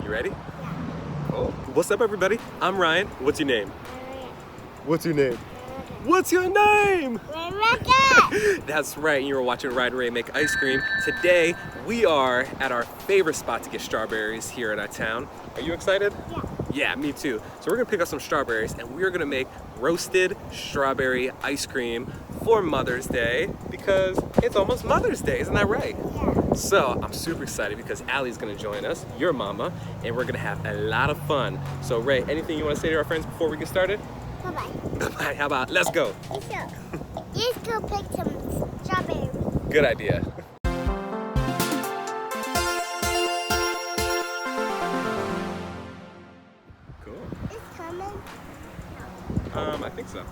You ready? Yeah. Cool. What's up, everybody? I'm Ryan. What's your name? What's your name? What's your name? Rebecca! That's right, you were watching Rae and I make ice cream. Today, we are at our favorite spot to get strawberries here in our town. Are you excited? Yeah. Yeah, me too. So we're gonna pick up some strawberries and we're gonna make roasted strawberry ice cream for Mother's Day because it's almost Mother's Day, isn't that right? Yeah. So I'm super excited because Allie's gonna join us, your mama, and we're gonna have a lot of fun. So Rae, anything you wanna say to our friends before we get started? Bye-bye. Bye-bye, how about, let's go. Let's go pick some strawberries. Good idea. Cool. It's coming. I think so.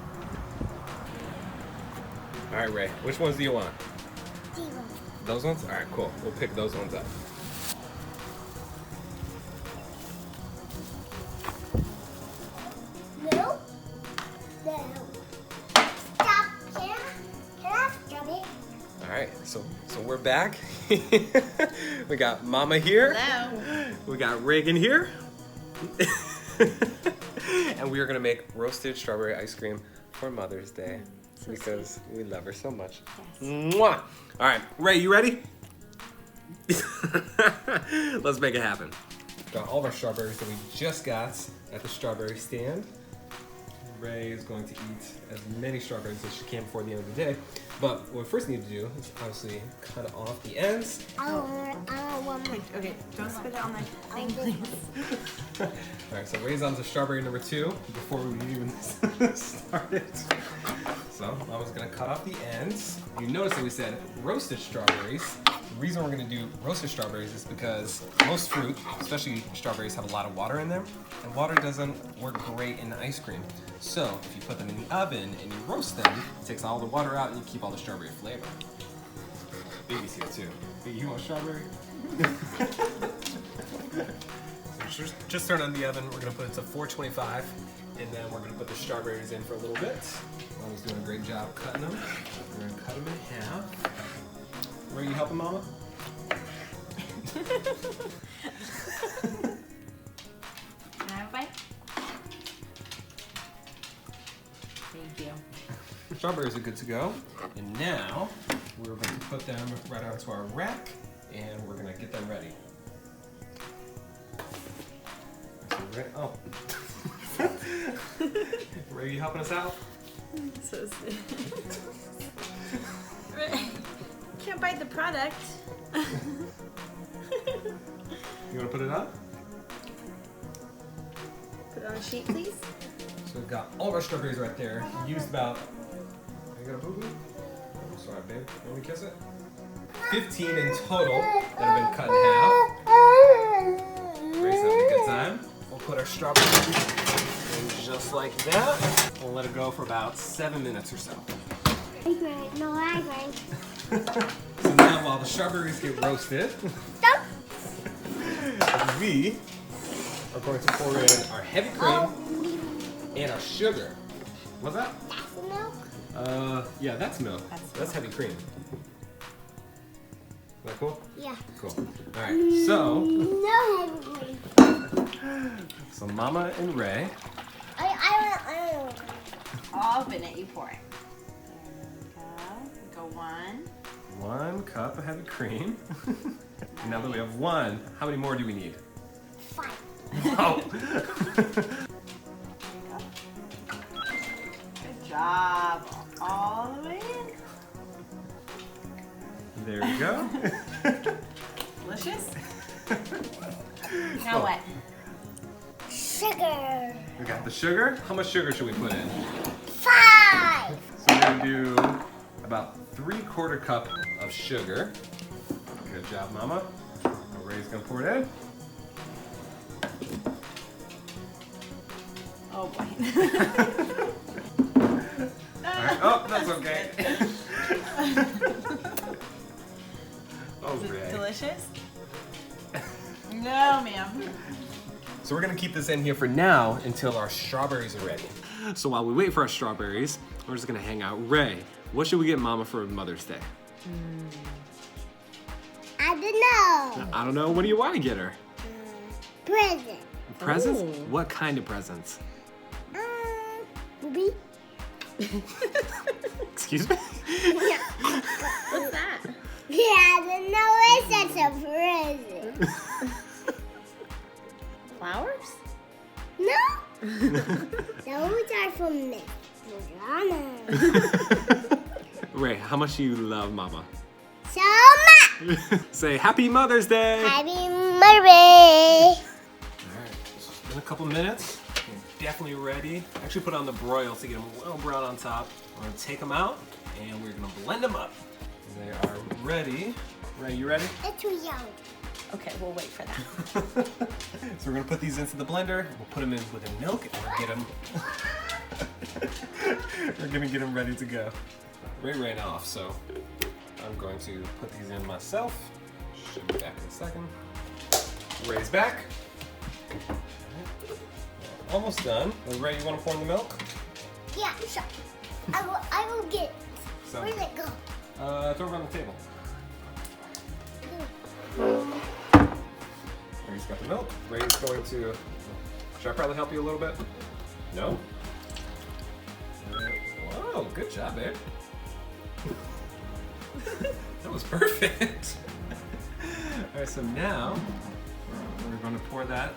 All right, Rae, which ones do you want? Zero. Those ones? All right, cool. We'll pick those ones up. No. No. Stop. Can I have strawberry? All right, so we're back. We got Mama here. Hello. We got Reagan here. And we are gonna make roasted strawberry ice cream for Mother's Day because we love her so much. Yes. Mwah! All right, Rae, you ready? Let's make it happen. Got all of our strawberries that we just got at the strawberry stand. Rae is going to eat as many strawberries as she can before the end of the day. But what we first need to do is obviously cut off the ends. I don't want my. Okay, don't spit it on the thing, please. All right, so Rae's on to strawberry number 2 before we even started. So Mama's gonna cut off the ends. You notice that we said roasted strawberries. The reason we're gonna do roasted strawberries is because most fruit, especially strawberries, have a lot of water in them, and water doesn't work great in ice cream. So if you put them in the oven and you roast them, it takes all the water out and you keep all the strawberry flavor. Baby's here too. Baby, you want strawberry? So just turn on the oven. We're gonna put it to 425, and then we're gonna put the strawberries in for a little bit. Mama's doing a great job cutting them. We're gonna cut them in half. Are you helping, Mama? Can I have a bite? Thank you. Strawberries are good to go. And now we're going to put them right onto our rack, and we're gonna get them ready. Oh. Rae, you helping us out? So sick. Can't bite the product. You wanna put it on? Put it on a sheet, please. So we've got all of our strawberries right there. You used about, you got a boo-boo? Oh, sorry, babe. Want me to kiss it? 15 in total that have been cut in half. Rae's having a good time. We'll put our strawberries in just like that. We'll let it go for about 7 minutes or so. No, I agree. So now while the strawberries get roasted, Stop. we are going to pour in our heavy cream and our sugar. What's that? That's the milk. Yeah, that's milk. That's heavy cream. Is that cool? Yeah. Cool. All right, so No heavy. so Mama and Rae. I want. All of it, you pour it. There we go. Go 1. 1 cup of heavy cream. Now that we have 1, how many more do we need? 5. Oh. Good job. All the way in. There we go. Delicious. Now what? Sugar. We got the sugar. How much sugar should we put in? 5. So we're gonna do about 3/4 cup of sugar. Good job, Mama. Now Rae's gonna pour it in. Oh boy. All right. Oh, that's okay. Oh, Is it Rae. delicious? No, ma'am. So we're gonna keep this in here for now until our strawberries are ready. So while we wait for our strawberries, we're just gonna hang out. Rae, what should we get Mama for Mother's Day? I don't know. I don't know. What do you want to get her? present. Presents? Ooh. What kind of presents? Booby? Excuse me? What's that? Yeah, I don't know it's such a present. Flowers? No? Those are from Miss Madonna. Rae, how much do you love Mama? So much! Say Happy Mother's Day! Happy Mother's Day! Alright, it's been a couple minutes. You're definitely ready. Actually put on the broil to get them a little brown on top. We're gonna take them out and we're gonna blend them up. They are ready. Rae, you ready? It's too young. Okay, we'll wait for that. So we're gonna put these into the blender. We'll put them in with the milk and we'll get them. We're gonna get them ready to go. Rae ran off, so I'm going to put these in myself. Should be back in a second. Rae's back. Almost done. Rae, you want to pour in the milk? Yeah, sure. I will get it. So, Where did it go? throw it on the table. Rae's got the milk. Rae's going to. Should I probably help you a little bit? No? Whoa, good job, babe. That was perfect. Alright, so now we're going to pour that.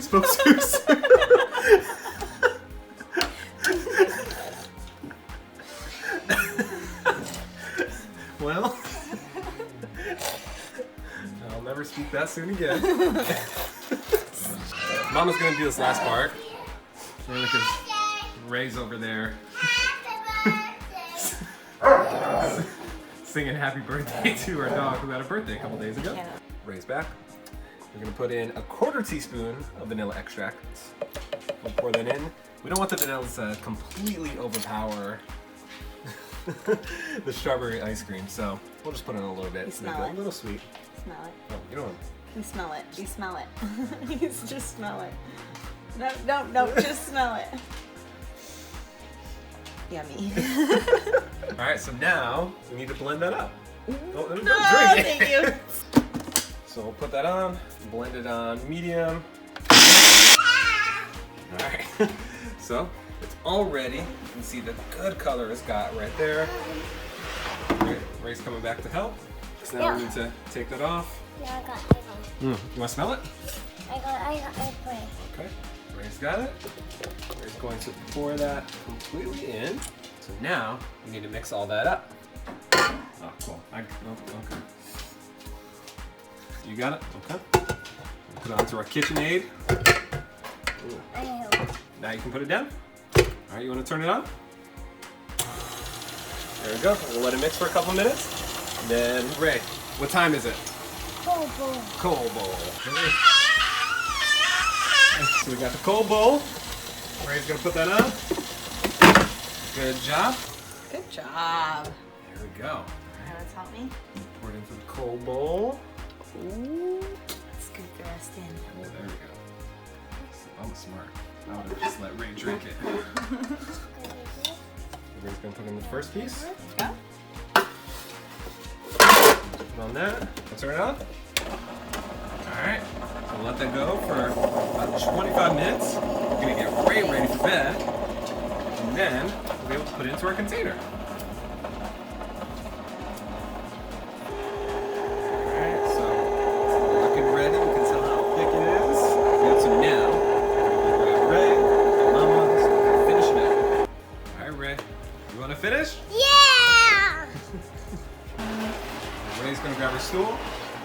Spoke too soon. Well, I'll never speak that soon again. Mama's gonna do this last part. Because Rae's over there singing happy birthday to our dog who had a birthday a couple days ago. Yeah. Rae's back. We're gonna put in a 1/4 teaspoon of vanilla extract. We'll pour that in. We don't want the vanilla to completely overpower the strawberry ice cream, so we'll just put in a little bit. You to make smell it it? a little sweet. Smell it. Oh, you don't. You smell it. You smell it. You just smell it. No, just smell it. Yummy. All right, so now we need to blend that up. Don't drink it. Thank you. So we'll put that on, blend it on medium. All right, so it's all ready. You can see the good color it's got right there. Rae's coming back to help. So now we need to take that off. Yeah, I got You want to smell it? it. I put it. Okay, Rae's got it. Rae's going to pour that completely in. So now we need to mix all that up. Oh, cool. Okay. You got it? Okay. Put it onto our KitchenAid. Ooh. I know. Now you can put it down. All right, you want to turn it on? There we go. We'll let it mix for a couple minutes. And then, Rae, what time is it? Cold bowl. Cold bowl. So we got the cold bowl. Rae's gonna put that on. Good job. Good job. There we go. Let's help me. Pour it into the cold bowl. Ooh. Scoop the rest in. Oh, there we go. I'm smart. I would have just let Rae drink it. Rae's gonna put in the first piece. Go. Put on that. Turn it on. Alright. So let that go for about 25 minutes. We're gonna get Rae ready for bed. And then we'll be able to put it into our container. Alright, so it's looking ready. You can tell how thick it is. Good, so now we're gonna grab Rae and Mama so we can finish it up. Alright, Rae. You wanna finish? Yeah! Rae's gonna grab her stool,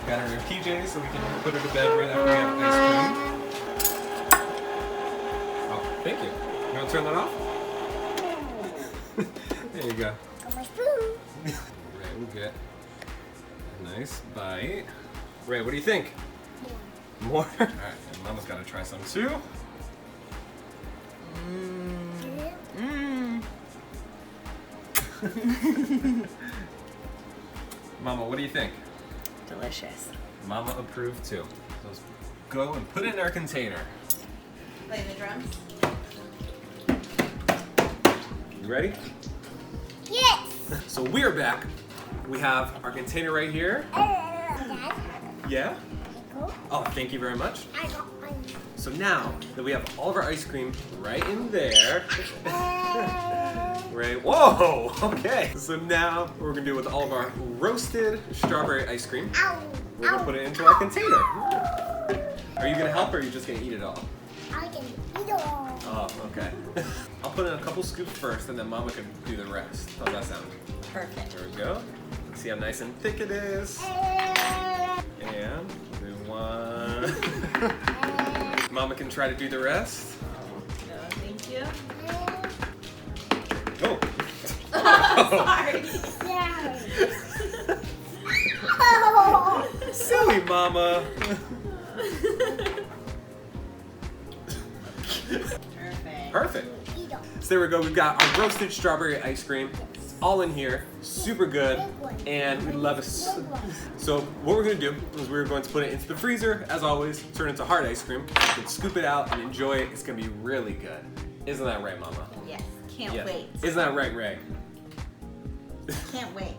got her in her PJs so we can put her to bed right after we have ice cream. Oh, thank you. You wanna turn that off? There you go. Got my spoon. Rae will get a nice bite. Rae, what do you think? More? Alright, and Mama's gotta try some too. Mama, what do you think? Delicious. Mama approved too. So let's go and put it in our container. Play the drums. You ready? Yes! So we're back. We have our container right here. Dad, Yeah? go. Oh, thank you very much. I got one. So now that we have all of our ice cream right in there, right? Whoa! Okay. So now what we're gonna do with all of our roasted strawberry ice cream, Ow. we're gonna put it into our container. Are you gonna help or are you just gonna eat it all? I can eat it all. Oh, okay. I'll put in a couple scoops first and then Mama can do the rest. How's that sound? Perfect. There we go. See how nice and thick it is. And do one. Mama can try to do the rest. No, thank you. Oh. Sorry. Silly Mama. Perfect. Perfect. So there we go. We've got our roasted strawberry ice cream. It's all in here. Super good. And we love it. So what we're going to do is we're going to put it into the freezer, as always, turn it into hard ice cream. You can scoop it out and enjoy it. It's going to be really good. Isn't that right, Mama? Yes. Can't Yeah. wait. Isn't that right, Ray? Can't wait.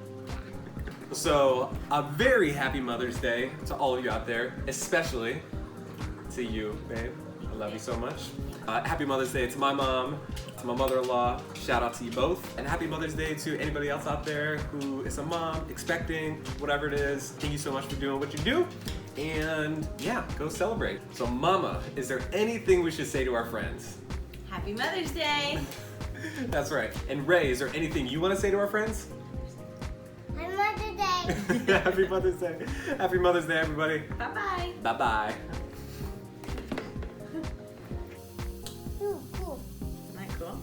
So a very happy Mother's Day to all of you out there, especially to you, babe. I love you so much. Happy Mother's Day to my mom, to my mother-in-law. Shout out to you both. And happy Mother's Day to anybody else out there who is a mom, expecting, whatever it is. Thank you so much for doing what you do. And yeah, go celebrate. So Mama, is there anything we should say to our friends? Happy Mother's Day. That's right. And Ray, is there anything you want to say to our friends? Happy Mother's Day. Happy Mother's Day. Happy Mother's Day, everybody. Bye-bye. Bye-bye. Ooh, cool. Isn't that cool?